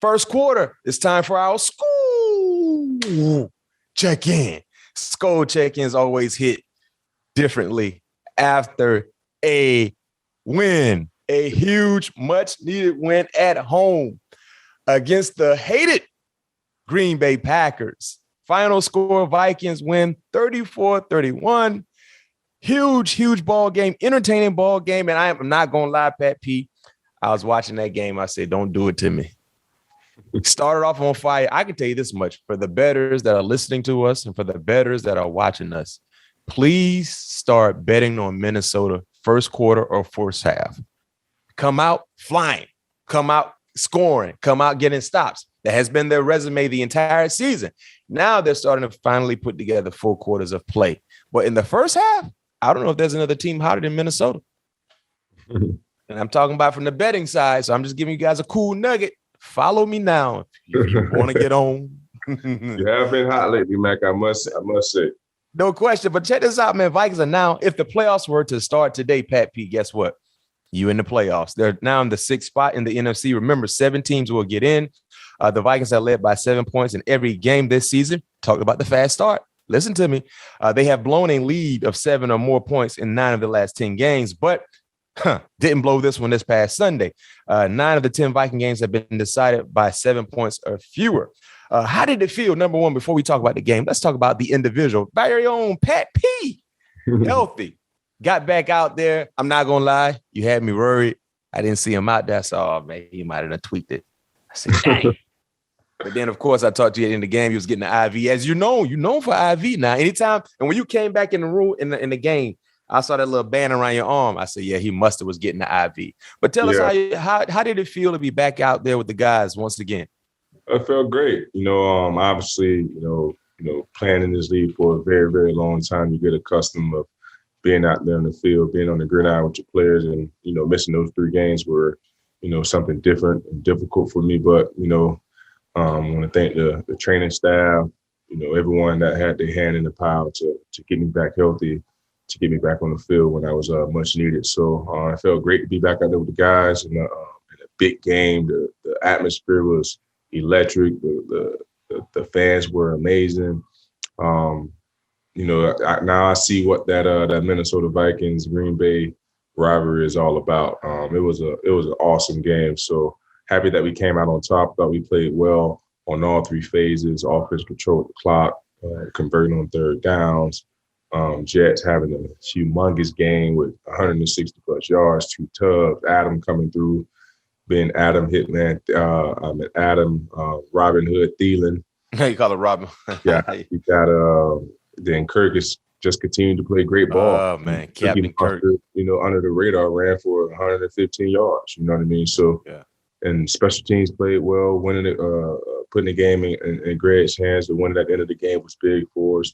First quarter, it's time for our SKOL check-in. SKOL check-ins always hit differently after a win, a huge, much-needed win at home against the hated Green Bay Packers. Final score, Vikings win 34-31. Huge ball game, entertaining ball game. And I am not going to lie, Pat P, I was watching that game. I said, don't do it to me. Started off on fire. I can tell you this much. For the bettors that are listening to us and for the bettors that are watching us, please start betting on Minnesota first quarter or first half. Come out flying. Come out scoring. Come out getting stops. That has been their resume the entire season. Now they're starting to finally put together full quarters of play. But in the first half, I don't know if there's another team hotter than Minnesota. And I'm talking about from the betting side, so I'm just giving you guys a cool nugget. Follow me now if you want to get on. You have been hot lately, Mac. I must say. No question. But check this out, man. Vikings are now, if the playoffs were to start today, Pat P, guess what? You in the playoffs. They're now in the 6th spot in the NFC. Remember, 7 teams will get in. The Vikings are led by 7 points in every game this season. Talk about the fast start. Listen to me. They have blown a lead of 7 or more points in 9 of the last 10 games, but didn't blow this one this past Sunday. 9 of the 10 Viking games have been decided by 7 points or fewer. How did it feel? Number one, before we talk about the game, let's talk about the individual. Very own Pat P. Healthy. Got back out there. I'm not going to lie. You had me worried. I didn't see him out there. So, oh, man, he might have tweaked it. I said, dang. But then, of course, I talked to you in the game. He was getting the IV. As you know, you're known for IV now. Anytime, and when you came back in the room in the game, I saw that little band around your arm. I said, yeah, he must have was getting the IV. But tell us how did it feel to be back out there with the guys once again? It felt great. Obviously, playing in this league for a very, very long time, you get accustomed of being out there in the field, being on the gridiron with your players, and missing those 3 games were, something different and difficult for me. But I want to thank the training staff, everyone that had their hand in the pile to get me back healthy, to get me back on the field when I was much needed. So it felt great to be back out there with the guys in a big game. The atmosphere was electric. The fans were amazing. Now I see what that Minnesota Vikings Green Bay rivalry is all about. It was an awesome game. So happy that we came out on top. Thought we played well on all 3 phases. Offense controlled the clock, converting on 3rd downs. Jets having a humongous game with 160 plus yards, 2 tubs. Adam coming through, being Adam Hitman. Adam Robin Hood Thielen. You call it Robin. Yeah, you got then Kirk is just continuing to play great ball. Oh man, Captain Kirk. Under the radar, ran for 115 yards. You know what I mean? So yeah. And special teams played well, winning it, putting the game in Greg's hands. The winning at the end of the game was big for us.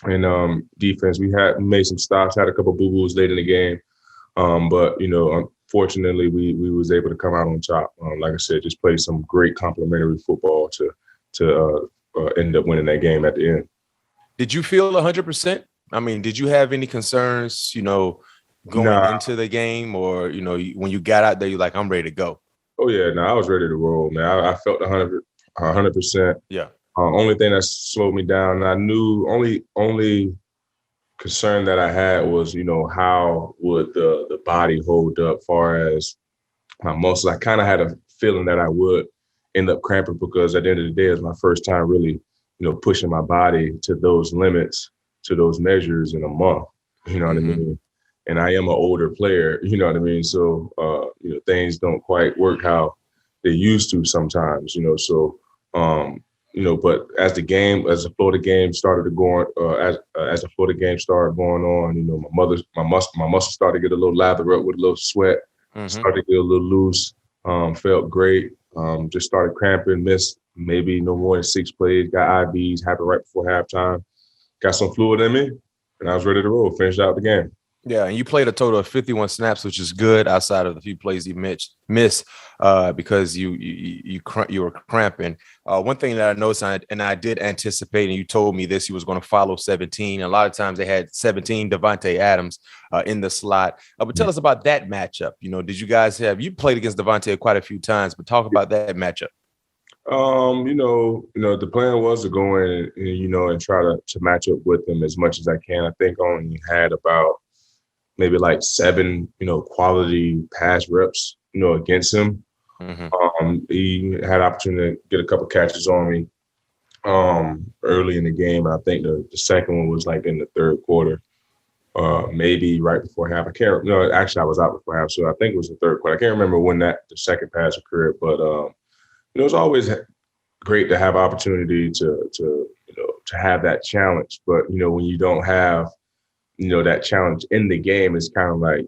And defense, we made some stops, had a couple boo-boos late in the game. But unfortunately, we was able to come out on top. Like I said, just play some great complimentary football to end up winning that game at the end. Did you feel 100%? I mean, did you have any concerns, going into the game, or when you got out there, you're like, I'm ready to go? Oh yeah, I was ready to roll, man. I felt 100%. Yeah. Only thing that slowed me down, I knew only concern that I had was, how would the body hold up far as my muscles. I kind of had a feeling that I would end up cramping because at the end of the day, it's my first time really, pushing my body to those limits, to those measures in a month. You know what I mean? And I am an older player, you know what I mean? So, things don't quite work how they used to sometimes, so, but as the Florida game started going, as the Florida game started going on, my muscles started to get a little lather up with a little sweat, started to get a little loose, felt great, just started cramping, missed maybe no more than 6 plays, got IVs, happened right before halftime, got some fluid in me, and I was ready to roll, finished out the game. Yeah, and you played a total of 51 snaps, which is good outside of the few plays you missed because you were cramping. One thing that I noticed, and I did anticipate, and you told me this, you was going to follow 17. A lot of times they had 17 Davante Adams in the slot. But tell us about that matchup. Did you guys you played against Davante quite a few times, but talk about that matchup. The plan was to go in and try to match up with them as much as I can. I think I only had about maybe like 7, quality pass reps, against him. He had opportunity to get a couple catches on me early in the game. I think the second one was like in the third quarter, maybe right before half. I can't. No, actually, I was out before half, so I think it was the third quarter. I can't remember when the second pass occurred, but it's always great to have opportunity to have that challenge. But when you don't have that challenge in the game, it's kind of like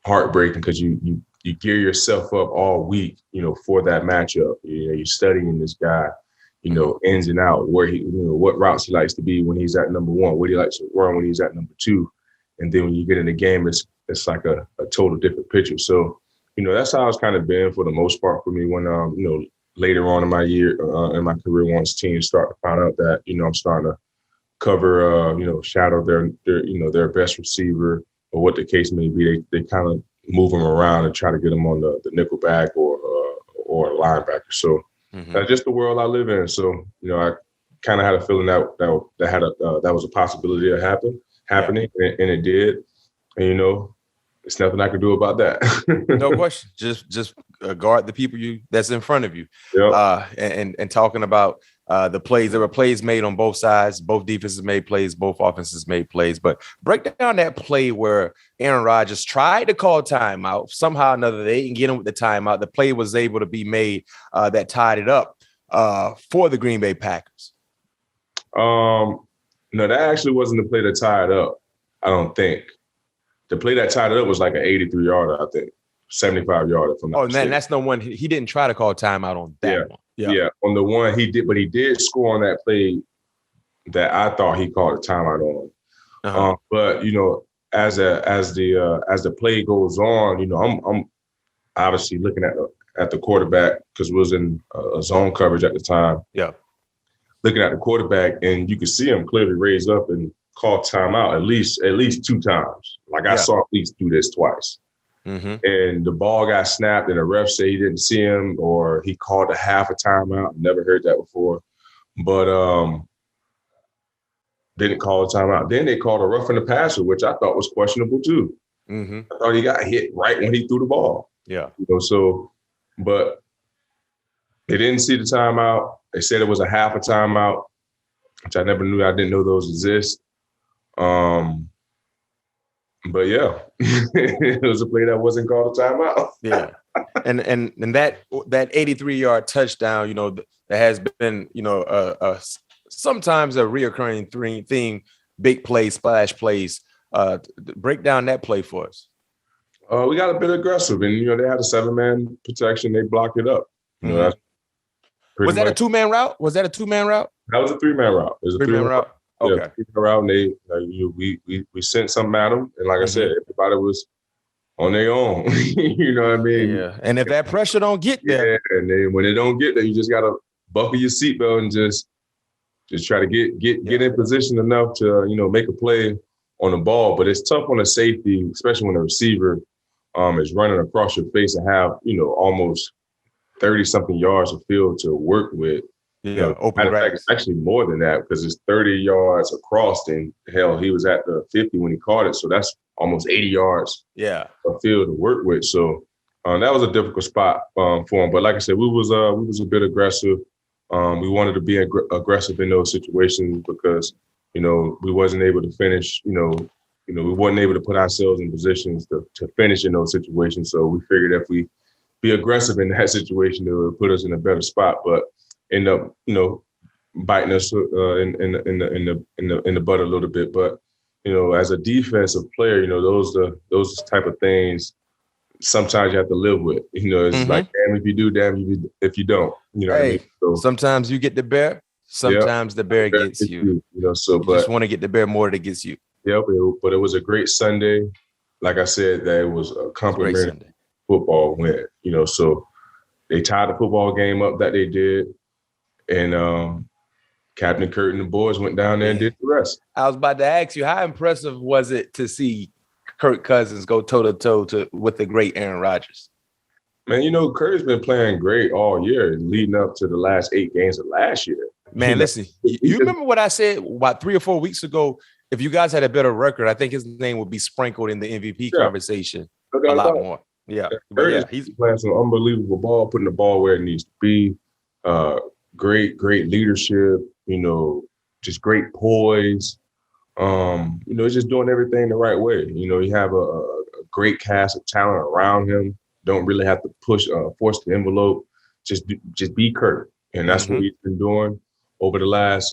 heartbreaking because you gear yourself up all week for that matchup. You're studying this guy, ins and out, where he what routes he likes to be when he's at number one, what he likes to run when he's at number two, and then when you get in the game, it's like a total different picture. So that's how it's kind of been for the most part for me when later on in my year in my career, once teams start to find out that I'm starting to cover shadow their best receiver or what the case may be, they kind of move them around and try to get them on the nickel back or a linebacker. So that's just the world I live in. So I kind of had a feeling that was a possibility of happening, and it did. And there's nothing I can do about that. No question. Just guard the people that's in front of you. Yep. And talking about the plays, there were plays made on both sides. Both defenses made plays. Both offenses made plays. But break down that play where Aaron Rodgers tried to call timeout. Somehow or another, they didn't get him with the timeout. The play was able to be made that tied it up for the Green Bay Packers. No, that actually wasn't the play that tied up, I don't think. The play that tied it up was like an 83-yarder, I think, 75-yarder from that. Oh, man, that's no one. He didn't try to call timeout on that one. Yeah, on the one he did, but he did score on that play that I thought he called a timeout on. But as the play goes on, I'm obviously looking at the quarterback because it was in a zone coverage at the time. Yeah, looking at the quarterback, and you could see him clearly raise up and call timeout at least 2 times. Like I saw at least do this twice. And the ball got snapped, and the ref said he didn't see him, or he called a half a timeout. Never heard that before, but didn't call a timeout. Then they called a roughing the passer, which I thought was questionable too. I thought he got hit right when he threw the ball. Yeah, but they didn't see the timeout. They said it was a half a timeout, which I never knew. I didn't know those exist. But yeah, it was a play that wasn't called a timeout. Yeah, and that 83-yard touchdown, that has been, sometimes a reoccurring theme, big plays, splash plays. Break down that play for us. We got a bit aggressive, and they had a 7-man protection. They blocked it up. Was that a 2-man route? That was a 3-man route. It was a 3-man route. Okay. Yeah, around we sent something at them, and like I said, everybody was on their own. You know what I mean? Yeah. And if that pressure don't get there, and then when it don't get there, you just gotta buckle your seatbelt and just try to get in position enough to make a play on the ball. But it's tough on a safety, especially when a receiver is running across your face and have almost 30-something yards of field to work with. Open fact, it's actually more than that because it's 30 yards across, and hell, he was at the 50 when he caught it, so that's almost 80 yards of field to work with. So that was a difficult spot for him. But like I said, we was a bit aggressive. We wanted to be aggressive in those situations because we wasn't able to finish. We wasn't able to put ourselves in positions to finish in those situations. So we figured if we be aggressive in that situation, it would put us in a better spot. But end up, biting us in the butt a little bit. But as a defensive player, those type of things sometimes you have to live with. It's like damn if you do, damn if you don't. What I mean? So, sometimes you get the bear, sometimes the bear gets you. So but just want to get the bear more than it gets you. Yeah, but it was a great Sunday. Like I said, that it was a complimentary football win. So they tied the football game up that they did. And Captain Kirk and the boys went down there and did the rest. I was about to ask you, how impressive was it to see Kirk Cousins go toe-to-toe with the great Aaron Rodgers? Man, Curry's been playing great all year, leading up to the last 8 games of last year. Man, listen, you remember what I said about 3 or 4 weeks ago? If you guys had a better record, I think his name would be sprinkled in the MVP conversation a lot more. Yeah, but yeah, he's playing some unbelievable ball, putting the ball where it needs to be. Great leadership. Just great poise. Just doing everything the right way. You have a great cast of talent around him. Don't really have to force the envelope. Just be Kirk, and that's what he's been doing over the last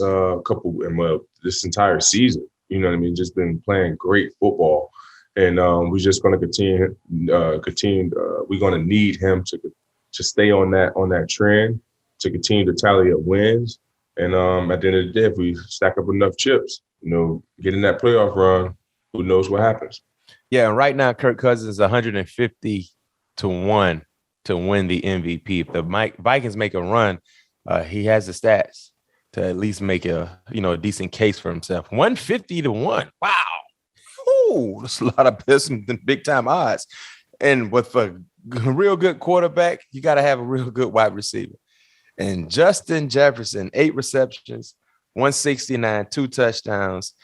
this entire season. You know what I mean? Just been playing great football, and we're just going to continue. We're going to need him to stay on that trend, to continue to tally up wins, and at the end of the day, if we stack up enough chips, get in that playoff run, who knows what happens? Yeah, and right now Kirk Cousins is 150 to 1 to win the MVP. If the Vikings make a run, he has the stats to at least make a decent case for himself. 150 to 1. Wow. Ooh, that's a lot of big time odds. And with a real good quarterback, you got to have a real good wide receiver. And Justin Jefferson, 8 receptions, 169, 2 touchdowns.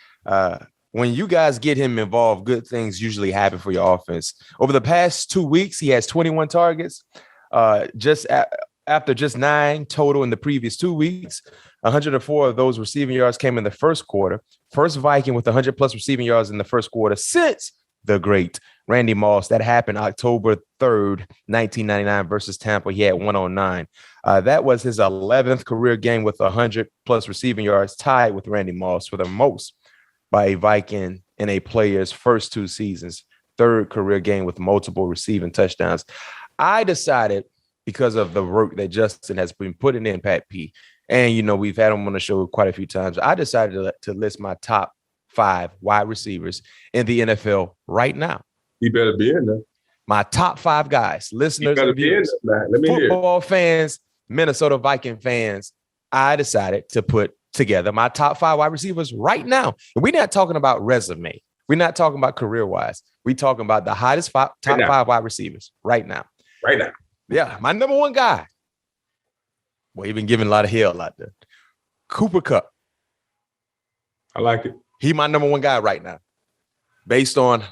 When you guys get him involved, good things usually happen for your offense. Over the past 2 weeks, he has 21 targets. After just 9 total in the previous 2 weeks, 104 of those receiving yards came in the first quarter. First Viking with 100-plus receiving yards in the first quarter since the great Randy Moss. That happened October 3rd, 1999 versus Tampa. He had 109. That was his 11th career game with 100-plus receiving yards, tied with Randy Moss for the most by a Viking in a player's first 2 seasons, 3rd career game with multiple receiving touchdowns. I decided, because of the work that Justin has been putting in, Pat P, and, we've had him on the show quite a few times, I decided to list my top 5 wide receivers in the NFL right now. He better be in there. My top 5 guys, listeners and viewers, football fans, Minnesota Viking fans, I decided to put together my top 5 wide receivers right now. And we're not talking about resume. We're not talking about career-wise. We're talking about the hottest top 5 wide receivers right now. Right now. Yeah, my number 1 guy. Well, he's been giving a lot of hell out there. Cooper Kupp. I like it. He's my number 1 guy right now. Based on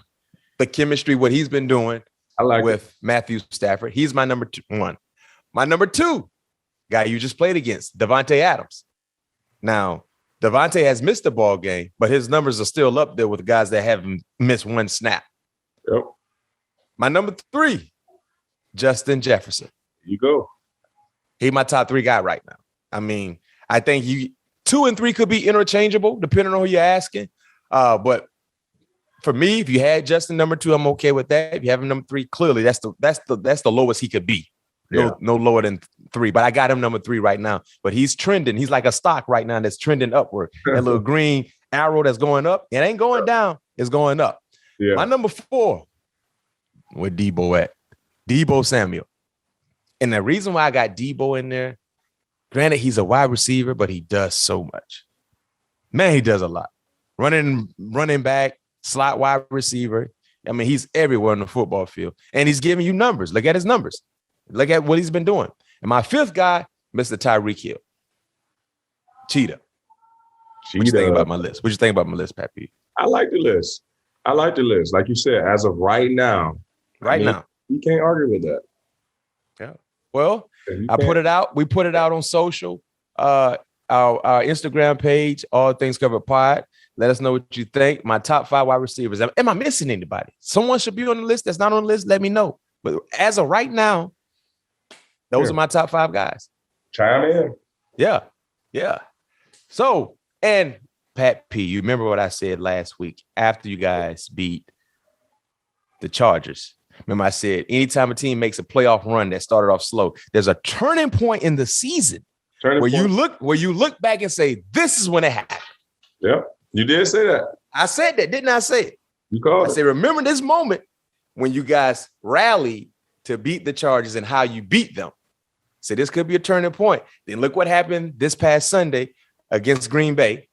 the chemistry, what he's been doing with Matthew Stafford. He's my number 1. My number 2 guy you just played against, Devontae Adams. Now, Devontae has missed the ball game, but his numbers are still up there with guys that haven't missed 1 snap. Yep. My number 3, Justin Jefferson. You go. He's my top 3 guy right now. I mean, I think 2 and 3 could be interchangeable depending on who you're asking. But for me, if you had Justin number 2, I'm okay with that. If you have him number 3, clearly that's the lowest he could be. No lower than 3. But I got him number 3 right now. But he's trending. He's like a stock right now that's trending upward. That little green arrow that's going up, it ain't going down. It's going up. Yeah. My number 4, where Debo at? Debo Samuel. And the reason why I got Debo in there, granted, he's a wide receiver, but he does so much. Man, he does a lot. Running back, slot wide receiver. I mean, he's everywhere on the football field. And he's giving you numbers. Look at his numbers. Look at what he's been doing. And my 5th guy, Mr. Tyreek Hill. Cheetah. What you think about my list? What you think about my list, Pat P? I like the list. Like you said, as of right now. You can't argue with that. Yeah. Well, I put it out. We put it out on social, our Instagram page, All Things Covered Pod. Let us know what you think. My top 5 wide receivers. Am I missing anybody? Someone should be on the list that's not on the list. Let me know. But as of right now, those are my top 5 guys. Chime in. Yeah. So, and Pat P, you remember what I said last week after you guys beat the Chargers? Remember I said, anytime a team makes a playoff run that started off slow, there's a turning point in the season where you look back and say, this is when it happened. Yeah, you did say that. I said that, didn't I say it? You called I said, remember this moment when you guys rallied to beat the Chargers and how you beat them. So this could be a turning point. Then look what happened this past Sunday against Green Bay.